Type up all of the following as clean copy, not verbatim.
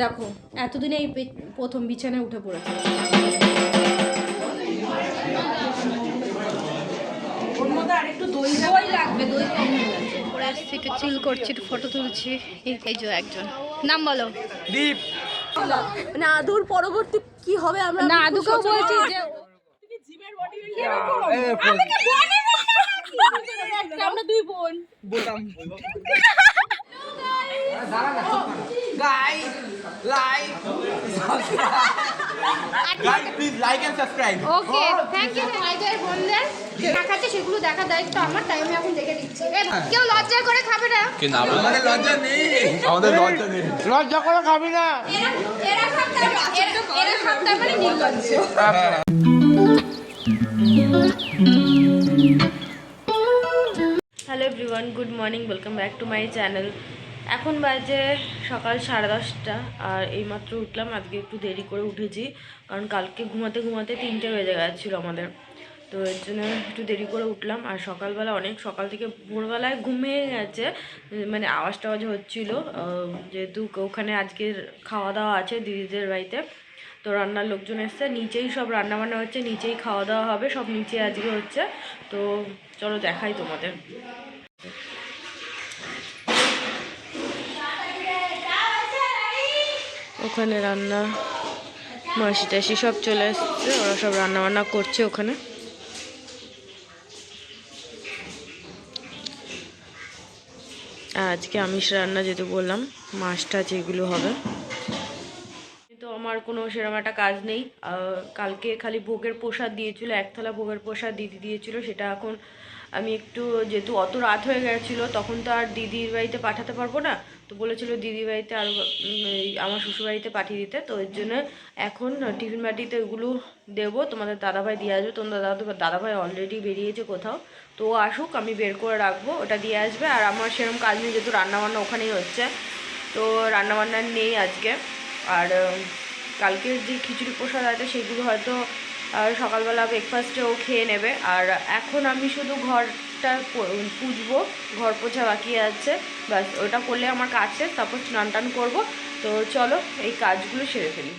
দেখো এতদিনে এই প্রথম বিছানায় উঠে পড়েছে। ওর মধ্যে আরেকটু দই লাগবে, দই কম হয়ে গেছে। ওরা আসছে, একটু চিল করছি, একটু ফটো তুলছি। এই যে একজন, নাম বলো। দীপ। না আদুর পরবর্তী কি হবে আমরা না আদুকেও বলছি যে আমরা দুই বোন বললাম guys like guys please like and subscribe okay thank you. ভাইদের বোনদের দেখাচ্ছে, সেগুলো দেখা দায়িত্ব আমার, তাই আমি এখন দেখে দিচ্ছি। কেউ লজ্জা করে খাবে না, কিন্তু আমাদের লজ্জা নেই, আমাদের লজ্জা নেই, লজ্জা করে খাবি না। এরা খাবে মানে নির্লজ্জ। Hello everyone, good morning, welcome back to my channel. এখন বাজে সকাল 10:30 আর এইমাত্র উঠলাম। আজকে একটু দেরি করে উঠেছি, কারণ কালকে ঘুমাতে ঘুমাতে 3টে বেজে গেছিলো আমাদের, তো এর জন্য একটু দেরি করে উঠলাম। আর সকালবেলা অনেক সকাল থেকে ভোরবেলায় ঘুমিয়ে গেছে, মানে আওয়াজ টাওয়াজ হচ্ছিলো, যেহেতু ওখানে আজকে খাওয়া দাওয়া আছে দিদিদের বাড়িতে, তো রান্নার লোকজন এসছে, নিচেই সব রান্নাবান্না হচ্ছে, নিচেই খাওয়া দাওয়া হবে, সব নিচে আজকে হচ্ছে। তো চলো দেখাই তোমাদের। ওখানে রান্না মাসি টাসি সব চলে এসছে, ওরা সব রান্না বান্না করছে ওখানে। আর আজকে আমিষ রান্না, যেহেতু বললাম মাছ টাছ এগুলো হবে। তো আমার কোনো সেরকম একটা কাজ নেই। কালকে খালি ভোগের প্রসাদ দিয়েছিল, এক থালা ভোগের প্রসাদ দিদি দিয়েছিল, সেটা এখন আমি একটু, যেহেতু অত রাত হয়ে গেছিলো তখন তো আর দিদির বাড়িতে পাঠাতে পারবো না, তো বলেছিল দিদির বাড়িতে আর আমার শ্বশুরবাড়িতে পাঠিয়ে দিতে, তো এর জন্য এখন টিফিন বাটিতে ওগুলো দেবো, তোমাদের দাদাভাই দিয়ে আসবে। তোমাদের দাদাভাই অলরেডি বেরিয়েছে কোথাও, তো ও আসুক, আমি বের করে রাখবো, ওটা দিয়ে আসবে। আর আমার সেরকম কাজ নেই, যেহেতু রান্নাবান্না ওখানেই হচ্ছে, তো রান্নাবান্না নেই আজকে। আর কালকের যে খিচুড়ি প্রসাদ আছে সেগুলো হয়তো সকালবেলা ব্রেকফাস্টেও খেয়ে নেবে। আর এখন আমি শুধু ঘরটা পুছবো, ঘর পোছা বাকি আছে, ব্যাস ওটা করলে আমার কাজ শেষ, তারপর স্নান টান করবো। তো চলো এই কাজগুলো সেরে ফেলি।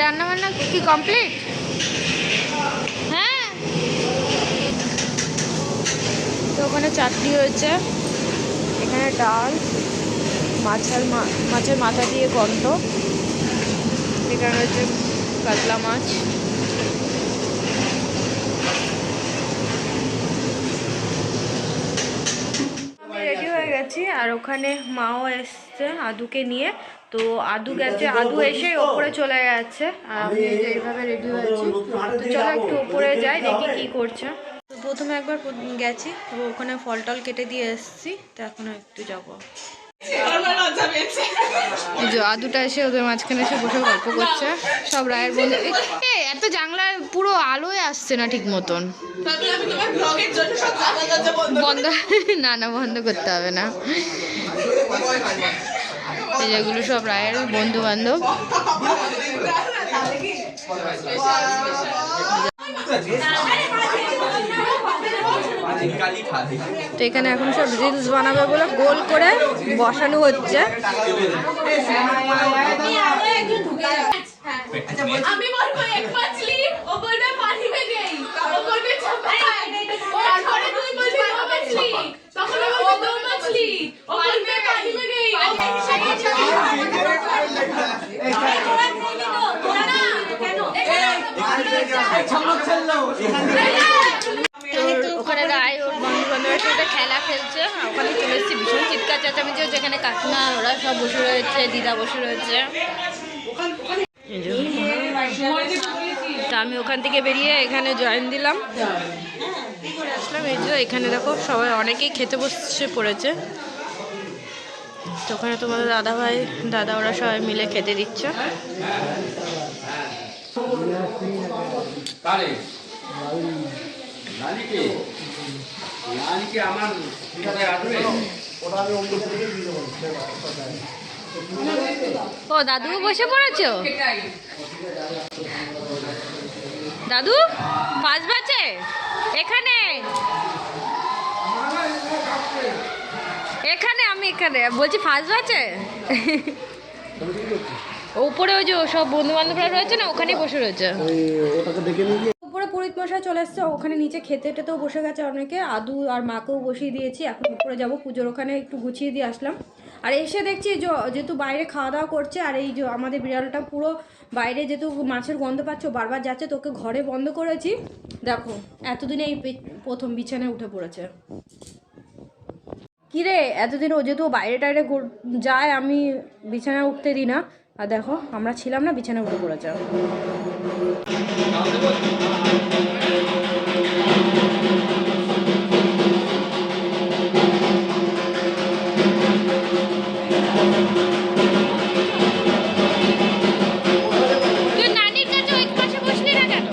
রান্নাবান্না কি কমপ্লিট? হ্যাঁ, তো ওখানে চাটনি হয়েছে, এখানে ডাল, মাছের মাথা দিয়ে ঘন্ট, এখানে হচ্ছে কাতলা মাছ। আমি রেডি হয়ে গেছি, আর ওখানে মাও এসছে আদুকে নিয়ে, তো আদু গেছে, আদু এসে ওপরে চলে গেছে, আর আমি এইভাবে রেডি হয়েছি। তো চলো একটু ওপরে যাই, দেখি কি করছে। তো প্রথমে একবার গেছি, তো ওখানে ফল টল কেটে দিয়ে এসেছি, তো এখন একটু যাবো। আদুটা এসে ওদের মাঝখানে এসে বসে গল্প করছে। সব রায়ের বন্ধু। এত জানলায় পুরো আলোয় আসছে না ঠিক মতন। বন্ধ না না, বন্ধ করতে হবে না। যেগুলো সব রায়ের বন্ধু বান্ধব। তো এখানে এখন সব রিলস বানাবে বলে গোল করে বসানো হচ্ছে। আমি বলবো এক মাছলি ও বলবে পানি মে গই ও বলবে চম্পাই তারপরে তুই বলবি দো মাছলি তখন ও বলবে দো মাছলি ও বলবে পানি মে গই ওখানে রায় ওর বন্ধু বান্ধবের সাথে খেলা খেলছে। ওখানে চলে এসেছি, ভীষণ চিৎকার চেঁচামেচি হচ্ছে। এখানে কাকিমা ওরা সব বসে রয়েছে, দিদা বসে রয়েছে। তা আমি ওখান থেকে বেরিয়ে এখানে জয়েন দিলাম, আসলাম। এই যে এখানে দেখো সবাই অনেকেই খেতে বসে পড়েছে। তো ওখানে তোমাদের দাদা ভাই দাদা ওরা সবাই মিলে খেতে দিচ্ছে। ও দাদু বসে পড়েছো? দাদু পাঁচ বাজে এখানে এখানে আমি এখানে বলছি ফার্স্ট বাজে। উপরে ওই যে সব বন্ধু বান্ধবরা রয়েছে না, ওখানেই বসে রয়েছে। উপরে পুরোহিত মশাই চলে এসছে, ওখানে নিচে খেতে টেতেও বসে গেছে অনেকে। আদু আর মাকেও বসিয়ে দিয়েছি। এখন উপরে যাবো, পুজোর ওখানে একটু গুছিয়ে দিয়ে আসলাম। আর এসে দেখছি যেহেতু বাইরে খাওয়া দাওয়া করছে, আর এই যে আমাদের বিড়ালটা পুরো বাইরে যেহেতু মাছের গন্ধ পাচ্ছ বারবার যাচ্ছে, তোকে ঘরে বন্ধ করেছি। দেখো এতদিনে এই প্রথম বিছানায় উঠে পড়েছে। কিরে এতদিন ও যেহেতু বাইরে টাইরে যায়, আমি বিছানায় উঠতে দিই না। আর দেখো আমরা ছিলাম না, বিছানায় উঠে পড়েছে। তুই নানির কাছে ওই পাশে বসলি না কেন?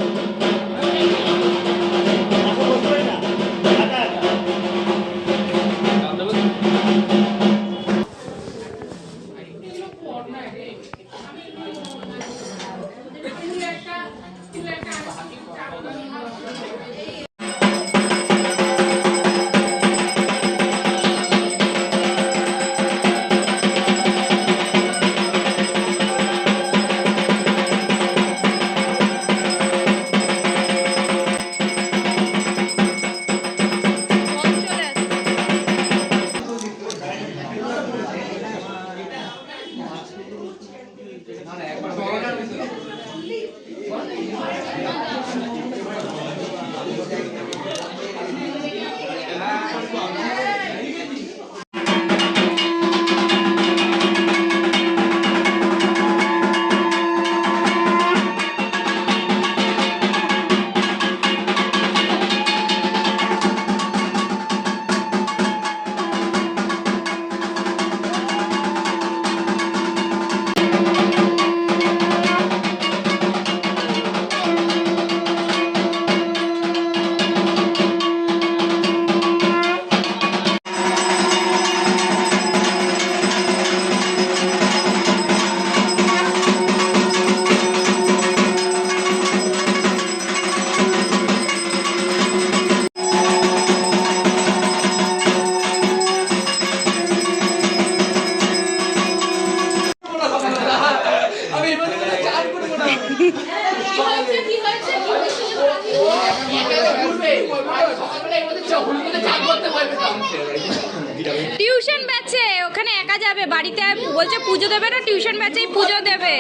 টিউশন ব্যাচে ওখানে একা যাবে, বাড়িতে বলছে পুজো দেবে না, টিউশন ব্যাচেই পুজো দেবে।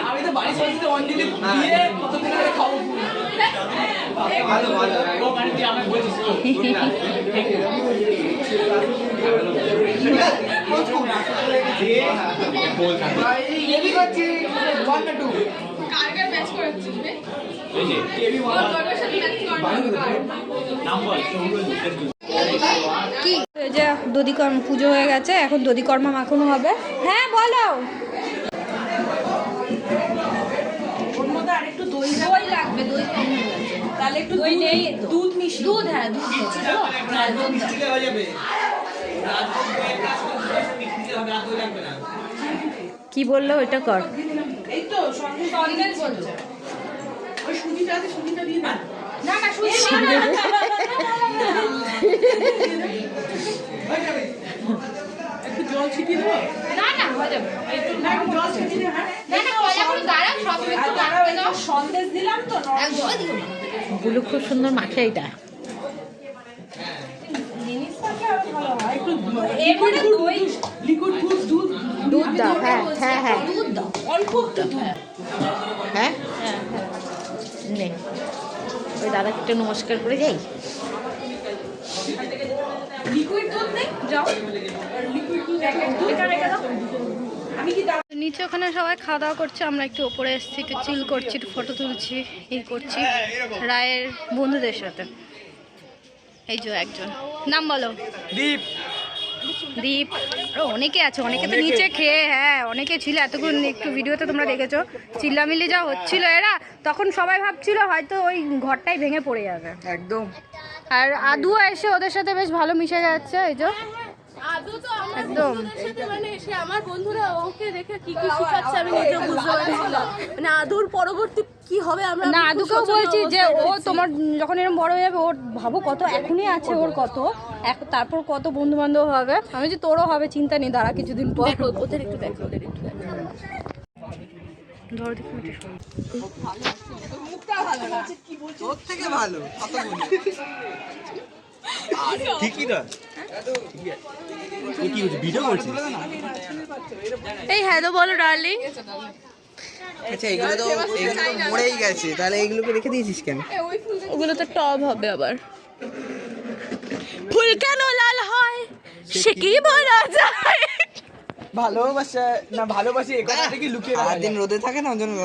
আমি তো বাড়ি সরতে অঞ্জলি দিয়ে কত দিন আগে খাবো ভালো ভালো ও মানে তুই আমাকে বলছিস তো এদিকে হচ্ছে 1 না 2 কার কার ম্যাচ করাচ্ছিস রে কি এই যে দধিকর্ম পুজো হয়ে গেছে, এখন দধিকর্মা মাখানো হবে। হ্যাঁ বলো। ওর মধ্যে আরেকটু দই লাগবে, দই কম হয়ে গেছে। তাহলে একটু দই নেই, দুধ মিশিয়ে দুধ, হ্যাঁ দুধ হচ্ছে তো, হ্যাঁ দুধ দাও। কি বললো ওইটা কর। এই তো সন্দেশ বলছে। ওই সুজিটা আছে, সুজিটা দিয়ে না। না না সুজি একটু জল ছিটিয়ে দেবো। না না হয়ে যাবে। একটু না জল ছিটিয়ে দেবো। হ্যাঁ না না কলা করে দাঁড়াও, সব একটু দাঁড়াও, এই যে সন্দেশ দিলাম তো, এক জল দিও না। গুলো খুব সুন্দর মাখে এইটা। জিনিসটাকে আরো ভালো হয়। একটু এবারে দই, লিকুইড দুধ দুধ দাও, হ্যাঁ হ্যাঁ হ্যাঁ দুধ দাও, অল্প একটু দুধ। হ্যাঁ নে, ওই দাদাকে একটু নমস্কার করে যাই। লিকুইড দুধ নেই, যাও লিকুইড দুধ এটা রেখে দাও। আমি কি নিচে ওখানে সবাই খাওয়া দাওয়া করছে, আমরা একটু ওপরে এসেছি, একটু চিল করছি, একটু ফটো তুলছি, এই করছি রায়ের বন্ধুদের সাথে। এই যে একজন, নাম বলো। দীপ। দীপ, আরো অনেকে আছে, অনেকে তো নিচে খেয়ে, হ্যাঁ অনেকে ছিল এতক্ষণ, একটু ভিডিওতে তোমরা দেখেছো চিল্লামিল্লি যা হচ্ছিল এরা, তখন সবাই ভাবছিল হয়তো ওই ঘরটাই ভেঙে পড়ে যাবে একদম। আর আদু এসে ওদের সাথে বেশ ভালো মিশে যাচ্ছে। এই যে আদু তো আমার একদম বন্ধুদের সাথে, মানে এসে আমার বন্ধুরা ওকে দেখে কি কি শিখাচ্ছে আমি নিজে বুঝতে পারছি না। মানে আদুর পরবর্তী কি হবে আমরা না, আদুকেও বলছি যে ও তোমার যখন এরকম বড় হয়ে যাবে, ওর ভাবো কত এখনই আছে, ওর কত তারপর কত বন্ধু বান্ধব হবে। আমি যে তোরও হবে, চিন্তা নেই, দাঁড়া কিছুদিন পর। ওদের একটু দেখো, ওদের একটু দেখো। ধর দেখি একটু শোন। মুখটা ভালো না। তোর থেকে ভালো কত বলি। ঠিকই তো কি হচ্ছে, ভিডিও করছিস? এই হ্যাঁ তো বলো ডার্লিং। আচ্ছা এগুলো তো মরেই গেছে, তাহলে এগুলোকে রেখে দিয়েছিস কেন? ওগুলো তো টব হবে আবার। ফুল কেন লাল হয় সে কি বলা যায়? ভালোবাসা না ভালোবাসি এই কথাটা কি লুকিয়ে রাখা? দিন রোদে থাকে না, ওই জন্য।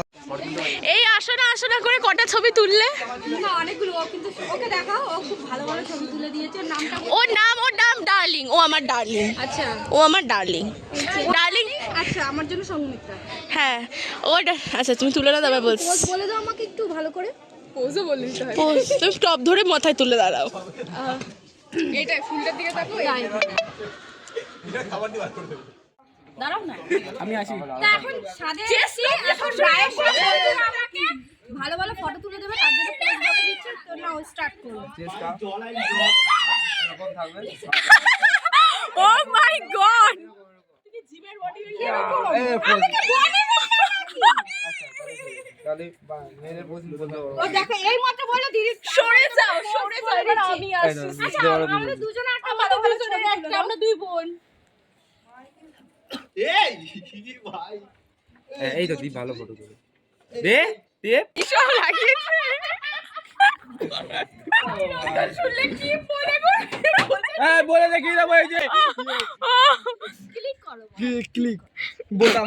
এই আসনা আসনা করে কটা ছবি তুললে? না অনেকগুলো, ও কিন্তু ওকে দেখাও, ও খুব ভালো ভালো ছবি তুলে দিয়েছে। ওর নামটা ওর নাম ডার্লিং, ও আমার ডার্লিং, আচ্ছা ও আমার ডার্লিং। ডার্লিং আচ্ছা, আমার জন্য সংমিত্রা। হ্যাঁ আচ্ছা তুমি তুলে না, তবে বলছি পোজ বলে দাও আমাকে একটু ভালো করে। পোজও বলে দিতে হয়। তুমি টপ ধরে মাথায় তুলে দাঁড়াও। এইটাই ফুলটার দিকে তাকো। দাঁড়াও না, আমি আসি। তা এখন সাদে এসেছি, এখন রায়ের সাথে আমাকে ভালো ভালো ফটো তুলে দেবে, তার জন্য পোজ বলে দিচ্ছে। তো নাও স্টার্ট করো। ও মাই গড, ও দেখো এই মাত্র বললো দিদি সরে যাও এবার আমি আসছি। আচ্ছা আমাদের দুজনে একটা ভালো আমাদের দুজনে একটা, আমরা দুই বোন। এই তো দীপ ভালো ফটো তুলে দে দে। সব লাগিয়েছে। শুনলে কি পরে গো? হ্যাঁ বলে দেখি না ভাই, যে ক্লিক করো। ক্লিক বোতাম।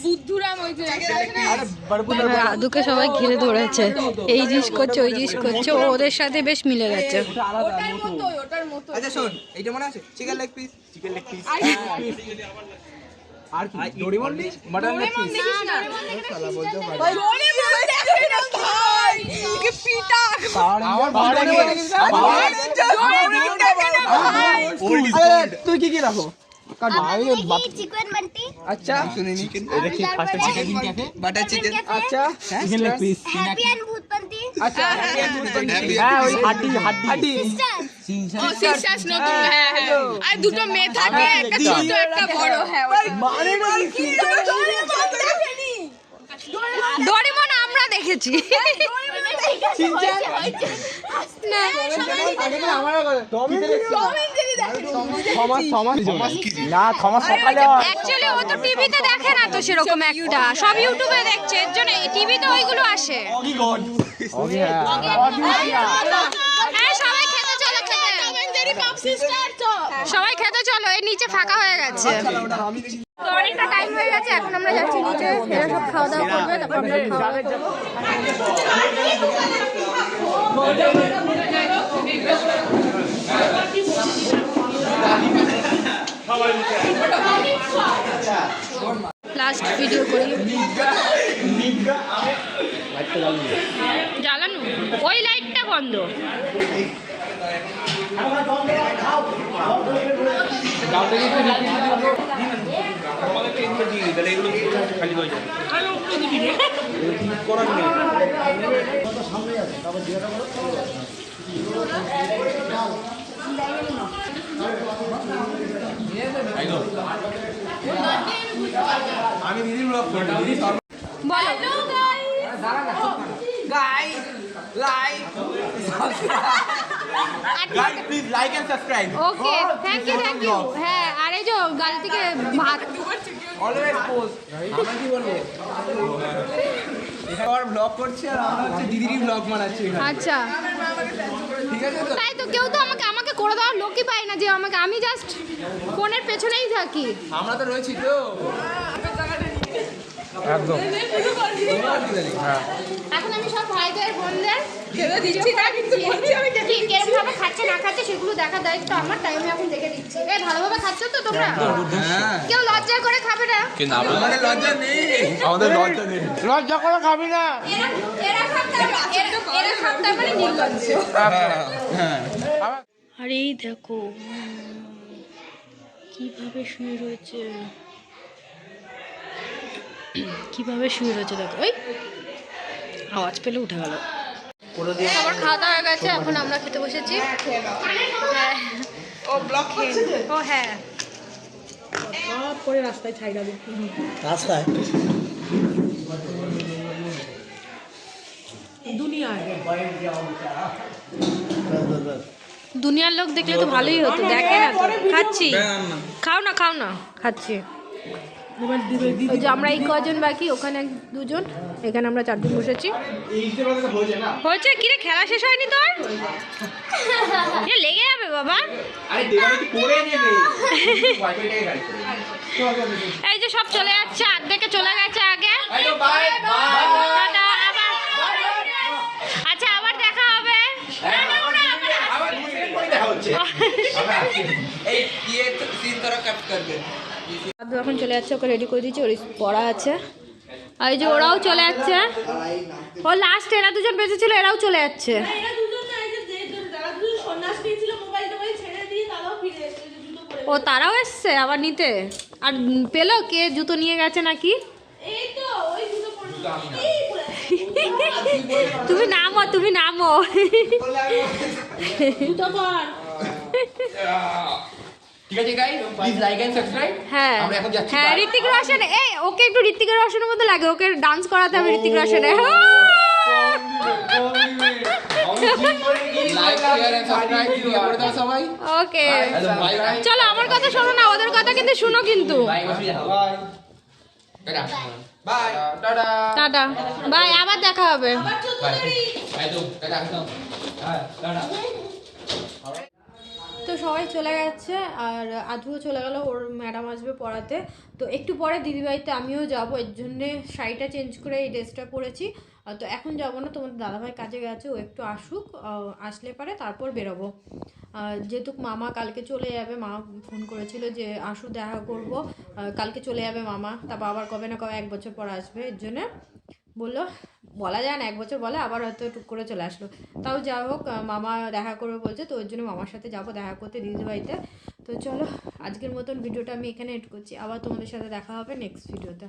বুদ্ধুরাম ওই যে আদুকে সবাই ঘিরে ধরেছে, এই জিনিস করছে ওই জিনিস করছে, ও ওদের সাথে বেশ মিলে গেছে। ওটার মতো আচ্ছা শোন, এইটা মনে আছে? Chicken leg piece. আর কি ডোরিমন নেই? Mutton leg piece. তুই কি কি রাখো? चिकन बनती আচ্ছা শুনিনি। এটা কি first chicken cafe? Butter chicken. আচ্ছা চিকেন লেগ পিস। हैप्पी एंड भूत बनती আচ্ছা হ্যাঁ ওই হাড্ডি সিস্টার্স নতুন, হ্যাঁ হ্যাঁ। আর দুটো মেয়ে থাকে, একটা ছোট একটা বড়, হ্যাঁ ডোরেমন আমরা দেখেছি। না থমাস সকালে অ্যাকচুয়ালি ও তো টিভিতে দেখে না তো সেরকম একটা, সব ইউটিউবে দেখছে, এর জন্য টিভিতে ওইগুলো আসে। হ্যাঁ সবাই খেতে চলো, খেতে। খেতে চলো, এই নিচে ফাঁকা হয়ে গেছে। তো অনেকটা টাইম হয়ে গেছে, এখন আমরা যাচ্ছি নিচে। এরা সব খাওয়া দাওয়া করবে, তারপর আমরা খাওয়া দাওয়া করবো। লাস্ট ভিডিও করি। জ্বালানো ওই লাইটটা বন্ধ। আমি দিদি ব্লগ করব বলো guys like guys please like and subscribe okay, thank you. হ্যাঁ, আর এই যে গাল থেকে ভাত। অলওয়েজ পোস্ট আমরা কি বলবো এখানে আর ব্লগ করছি আর আমরা হচ্ছে দিদিরই ব্লগ বানাচ্ছি এখানে আচ্ছা, ঠিক আছে তো তাই তো কেউ তো আমাকে করে দেওয়ার লোকই পায় না, যে আমি জাস্ট ফোনের পেছনেই থাকি। আমরা তো রয়েছি তো একদম হ্যাঁ এখন আমি সব ভাইদের বোনদের কিরকম ভাবে খাচ্ছে না খাচ্ছে সেগুলো দেখার দায়িত্ব আমার, তাই আমি এখন দেখে দিচ্ছি। এই ভালোভাবে খাচ্ছ তো তোমরা? হ্যাঁ কেউ লজ্জা করে খাবে না? কিন্তু আমাদের লজ্জা নেই লজ্জা করে খাবি না এরা খাবে মানে নির্লজ্জ। হ্যাঁ আর এই দেখো কিভাবে শুয়ে রয়েছে, কিভাবে শুয়ে রয়েছে দেখো। ওই আওয়াজ পেলে উঠে গেল। আমার খাওয়া দাওয়া হয়ে গেছে, এখন আমরা খেতে বসেছি। হ্যাঁ। ও হ্যাঁ, দুনিয়ার লোক দেখলে তো ভালোই হতো, দেখে না তো। খাচ্ছি, খাও না খাচ্ছি। ওই যে আমরা এই কজন বাকি, ওখানে দুজন, এখানে আমরা চারজন বসেছি। হয়েছে কি রে, খেলা শেষ হয়নি তোর? এ লেগে যাবে বাবা। এই যে সব চলে যাচ্ছে, অর্ধেকে চলে গেছে আগে। টাটা, আবার আচ্ছা আবার দেখা হবে। দাদু এখন চলে যাচ্ছে, ওকে রেডি করে দিয়েছি, ওর পড়া আছে। আর এই যে ওরাও চলে যাচ্ছে, ও লাস্ট এরা দুজন বেঁচে ছিল, এরাও চলে যাচ্ছে। ও তারাও এসছে আবার নিতে, আর পেলো কে জুতো নিয়ে গেছে নাকি। তুমি নামো ঠিক আছে guys please like and subscribe হ্যাঁ আমরা এখন যাচ্ছি হ্যাঁ, ঋত্বিক রোশন। এই ওকে একটু ঋত্বিক রোশনের মতো লাগে, ওকে ডান্স করাতে হবে ঋত্বিক রোশনে। লাইক শেয়ার এন্ড সাবস্ক্রাইব করে দাও সবাই। ওকে বাই বাই চলো, আমার কথা শোনো না, ওদের কথা কিন্তু শুনো কিন্তু। Bye bye tata tata bye, আবার দেখা হবে। বাই তো টাটা টাটা। তো সবাই চলে গেছে, আর আধুও চলে গেল, ওর ম্যাডাম আসবে পড়াতে। তো একটু পরে দিদিবাড়িতে আমিও যাবো, এর জন্যে শাড়িটা চেঞ্জ করে এই ড্রেসটা পরেছি। তো এখন যাবো না, তোমাদের দাদাভাই কাজে গেছে, ও একটু আসুক, আসলে পারে তারপর বেরোবো। যেহেতু মামা কালকে চলে যাবে, মা ফোন করেছিল যে আসু দেখা করব, কালকে চলে যাবে মামা, তারপর আবার কবে না কবে 1 বছর পর আসবে। এর জন্যে বললো, বলা যায় না 1 বছর বলে, আবার হয়তো টুক করে চলে আসলো। তাও যা হোক, মামা দেখা করবে বলছে, তো ওই জন্য মামার সাথে যাবো দেখা করতে দিদির বাড়িতে। তো চলো, আজকের মতন ভিডিওটা আমি এখানে এড করছি, আবার তোমাদের সাথে দেখা হবে নেক্সট ভিডিওতে।